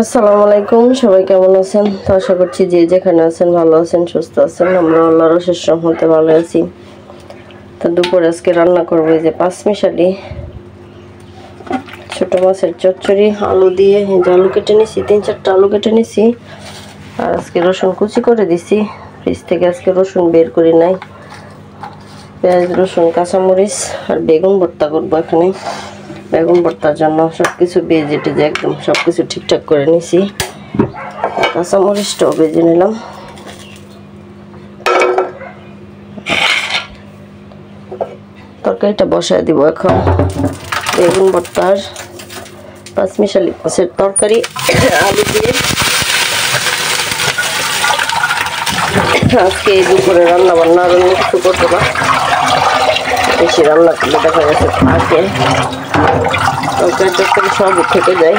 আসসালামু আলাইকুম, সবাই কেমন আছেন? তো আশা করছি যে যেখানে আছেন ভালো আছেন, সুস্থ আছেন। আমরা আল্লাহর অশেষ রহমতে ভালো আছি। তো দুপুরে আজকে রান্না করবো এই যে পাঁচমিশালি ছোট মাছের চচ্চড়ি আলু দিয়ে। এই যে আলু কেটে নিছি, 3-4টা আলু কেটে নিছি। আর আজকে রসুন কুচি করে দিছি, ফ্রিজ থেকে আজকে রসুন বের করি নাই। পেঁয়াজ, রসুন, কাঁচামরিচ আর বেগুন ভর্তা করবো এখানে। বেগুন ভর্তার জন্য সবকিছু বেজে টেজে একদম সবকিছু ঠিকঠাক করে নিছি। কাঁচামরিচটাও বেজে নিলাম। তরকারিটা বসায় দিব এখন। বেগুন ভর্তার পাঁচমিশালি মাছের তরকারি আলু দিয়ে আজকে এই দুপুরে রান্না বান্না আর অন্য কিছু করবো না। বেশি রান্না করলে দেখা গেছে থাকে তরকারি সবই থেকে যায়।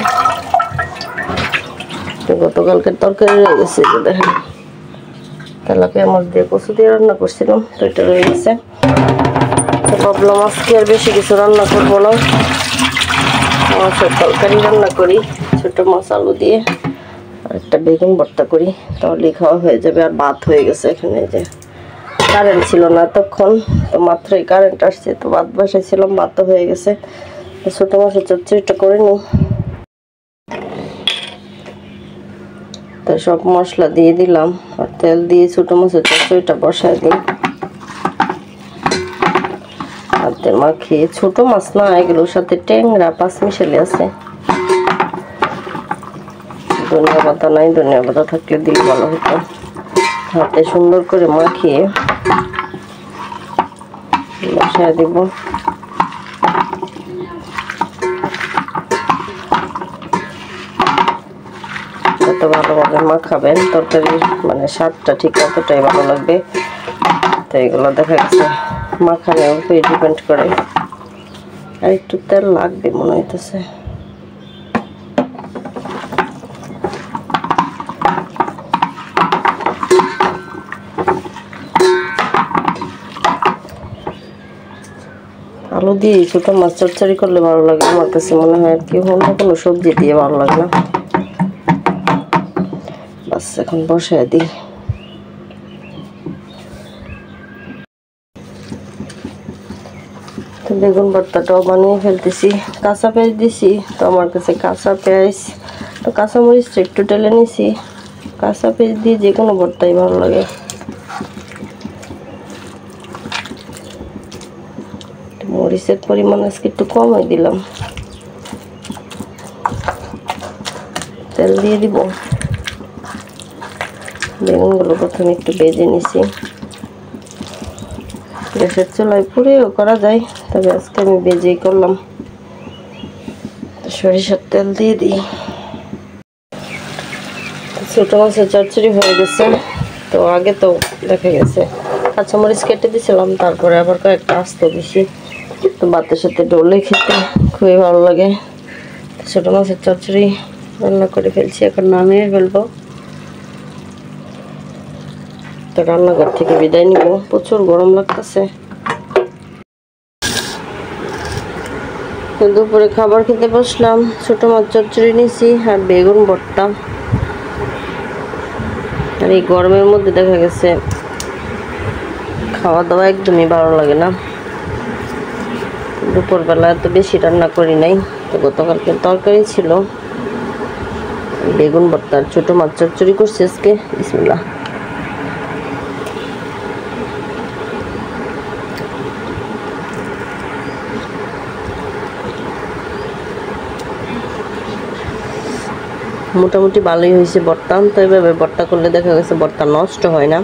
গতকালকের তরকারি রয়ে গেছে, দেখেন তেলাপিয়া মাছ দিয়ে কচু দিয়ে রান্না করছিলাম, তো এটা রয়ে গেছে। তো ভাবলাম আজকে আর বেশি কিছু রান্না করবো না, মাছের তরকারি রান্না করি ছোট মাছ আলু দিয়ে, আর একটা বেগুন ভর্তা করি, তাহলেই খাওয়া হয়ে যাবে। আর ভাত হয়ে গেছে এখানে। যে কারেন্ট ছিল না তখন, তো মাত্রই কারেন্ট আসছে, তো ভাত বসাইছিলাম, ভাতও হয়ে গেছে। ছোট মাছের চচ্চড়িটা করে নিই। তো সব মশলা দিয়ে দিলাম আর তেল দিয়ে ছোট মাছের চচ্চড়িটা বসায় দিই। হাতে মাখিয়ে, ছোট মাছ না এগুলোর সাথে ট্যাংরা পাঁচমিশালি আছে। ধনিয়া পাতা নাই, ধনিয়া পাতা থাকলে দিলে ভালো হতো। হাতে সুন্দর করে মাখিয়ে বসায় দিব। যত ভালোভাবে মাখাবেন তরকারির মানে স্বাদটা ঠিক ততটাই ভালো লাগবে। তো এগুলো দেখা গেছে মাখানোর উপরে ডিপেন্ড করে। আর একটু তেল লাগবে মনে হইতেছে। আলু দিয়ে ছোট মাছ চচ্চড়ি করলে ভালো লাগে আমার কাছে মনে হয়, আর কি অন্য কোনো সবজি দিয়ে ভালো লাগে না। বাস এখন বসায় দিই। তো বেগুন ভর্তাটাও বানিয়ে ফেলতেছি। কাঁচা পেঁয়াজ দিছি, তো আমার কাছে কাঁচা পেঁয়াজ তো কাঁচামরিচটা একটু টেলে নিছি। কাঁচা পেঁয়াজ দিয়ে যে কোনো ভর্তাই ভালো লাগে। মরিচের পরিমাণ আজকে একটু কমই দিলাম। তেল দিয়ে দিব। বেগুনগুলো প্রথমে একটু ভেজে নিছি। গ্যাসের চুলায় পুড়েও করা যায়, তবে আজকে আমি ভেজেই করলাম। সরিষার তেল দিয়ে দিই। ছোট মাছের চচ্চড়ি হয়ে গেছে। তো আগে তো দেখা গেছে কাঁচামরিচ কেটে দিয়েছিলাম, তারপরে আবার কয়েকটা আস্ত দিছি। তো ভাতের সাথে ডলে খেতে খুবই ভালো লাগে। ছোট মাছের চচ্চড়ি রান্না করে ফেলছি, এখন নামিয়ে ফেলবো। তো রান্নাঘর থেকে বিদায় নিব, প্রচুর গরম লাগতেছে। তো দুপুরে খাবার খেতে বসলাম। ছোট মাছ চচ্চড়ি নিছি আর বেগুন ভর্তা। আর এই গরমের মধ্যে দেখা গেছে খাওয়া দাওয়া একদমই ভালো লাগে না। দুপুরবেলা এত বেশি রান্না করি নাই। তো গতকালকে তরকারি ছিল, বেগুন ভর্তা আর ছোট মাছ চচ্চড়ি করছি আজকে। বিসমিল্লাহ। মোটামুটি ভালোই হয়েছে ভর্তা। তো এইভাবে ভর্তা করলে দেখা গেছে ভর্তা নষ্ট হয় না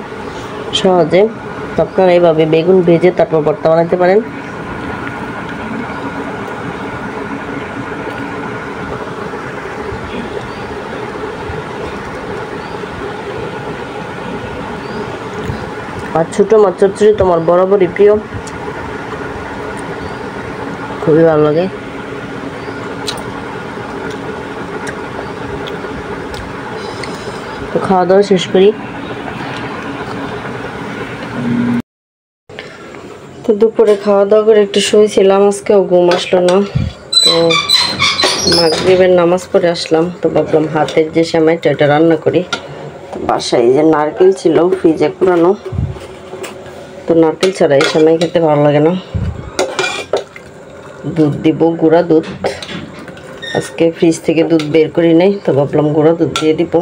সহজে। আপনারা এইভাবে বেগুন ভেজে তারপর ভর্তা বানাতে পারেন। আর ছোট মাছ চচ্চড়ি তো আমার বরাবরই প্রিয়, খুবই ভালো লাগে। তো খাওয়া দাওয়া শেষ করি। তো দুপুরে খাওয়া দাওয়া করে একটু শুয়েছিলাম, আজকেও ঘুম আসলো না। তো মাগরিবের নামাজ পড়ে আসলাম, তো ভাবলাম হাতের যে সেমাইটা এটা রান্না করি। তো বাসায় যে নারকেল ছিল ফ্রিজে পুরানো, তো নারকেল ছাড়া এই সেমাই খেতে ভালো লাগে না। দুধ দিব, গুঁড়া দুধ। আজকে ফ্রিজ থেকে দুধ বের করি নাই, তো ভাবলাম গুঁড়া দুধ দিয়ে দিব।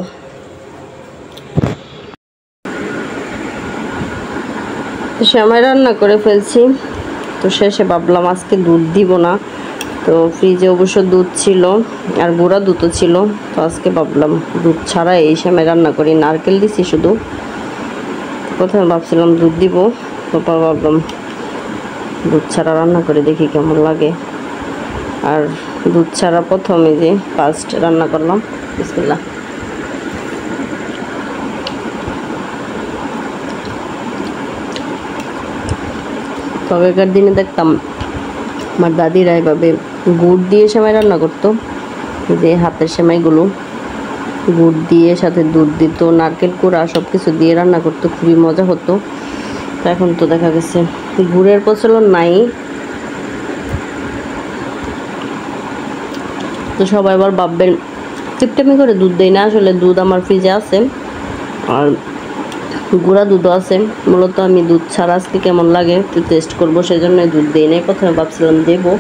তো সেমাই রান্না করে ফেলছি, তো শেষে ভাবলাম আজকে দুধ দিব না। তো ফ্রিজে অবশ্য দুধ ছিল আর গুঁড়া দুধও ছিল, তো আজকে ভাবলাম দুধ ছাড়া এই সেমাই রান্না করি। নারকেল দিছি শুধু, প্রথমে ভাবছিলাম দুধ দিব, তারপর ভাবলাম দুধ ছাড়া রান্না করে দেখি কেমন লাগে। আর দুধ ছাড়া প্রথমে যে ফার্স্ট রান্না করলাম। বিসমিল্লাহ। আগেকার দিনে দেখতাম আমার দাদিরা এভাবে গুড় দিয়ে সেমাই রান্না করতো, যে হাতের সেমাইগুলো গুড় দিয়ে সাথে দুধ দিত, নারকেল কুড়া সব কিছু দিয়ে রান্না করতো, খুবই মজা হতো। তো এখন তো দেখা গেছে গুড়ের প্রচলন নাই। তো সবাই আবার ভাববেন টিপটামি করে দুধ দেয় না, আসলে দুধ আমার ফ্রিজে আছে আর গুঁড়া দুধও আছে। মূলত আমি দুধ ছাড়া আজকে কেমন লাগে একটু টেস্ট করবো, সেই জন্য দুধ দিই নাই। প্রথমে ভাবছিলাম দেবো,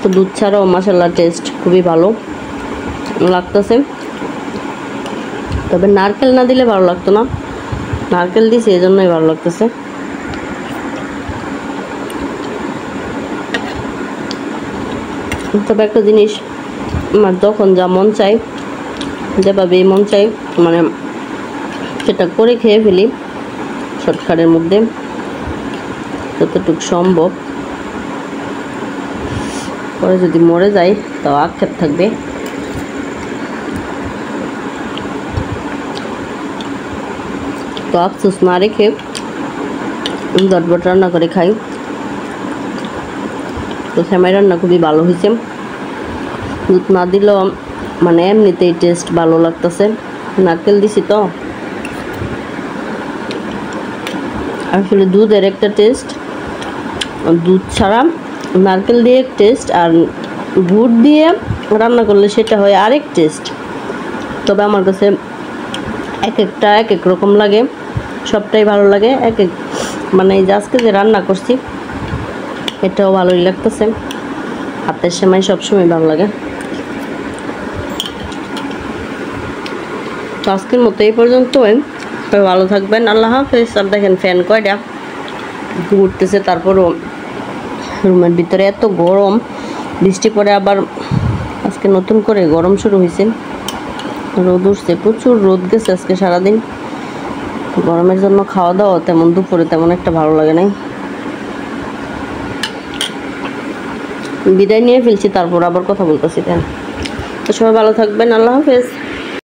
তো দুধ ছাড়াও মাশাআল্লাহ টেস্ট খুবই ভালো লাগতেছে। তবে নারকেল না দিলে ভালো লাগতো না, নারকেল দিয়েছি এই জন্যই ভালো লাগতেছে। তবে একটা জিনিস, আমার যখন যা মন চাই, যেভাবে মন চাই মানে সেটা করে খেয়ে ফেলি শর্টকাটের মধ্যে যতটুকু সম্ভব। পরে যদি মরে যায় তাও আক্ষেপ থাকবে। তো আফসোস না রেখে ঝটপট রান্না করে খাই। তো সেমাই রান্না খুবই ভালো হয়েছে, দুধ না দিলেও মানে এমনিতেই টেস্ট ভালো লাগতেছে। নারকেল দিছি তো, আসলে দুধের একটা টেস্ট, দুধ ছাড়া নারকেল দিয়ে এক টেস্ট, আর গুড় দিয়ে রান্না করলে সেটা হয় আরেক টেস্ট। তবে আমার কাছে এক একটা এক এক রকম লাগে, সবটাই ভালো লাগে। এক এক মানে এই যে আজকে যে রান্না করছি এটাও ভালোই লাগতেছে। হাতের সেমাই সবসময় ভালো লাগে। তো আজকের মতো এই পর্যন্তই, ভালো থাকবেন, আল্লাহ হাফেজ। আর দেখেন ফ্যান কয়টা ঘুরতেছে, তারপরও রুমের ভিতরে এত গরম। বৃষ্টি পরে আবার আজকে নতুন করে গরম শুরু হয়েছে, রোদ উঠছে, প্রচুর রোদ গেছে আজকে সারাদিন। গরমের জন্য খাওয়া দাওয়া তেমন দুপুরে তেমন একটা ভালো লাগে নাই। বিদায় নিয়ে ফেলছি, তারপর আবার কথা বলতেছি। তো সবাই ভালো থাকবেন, আল্লাহ হাফেজ।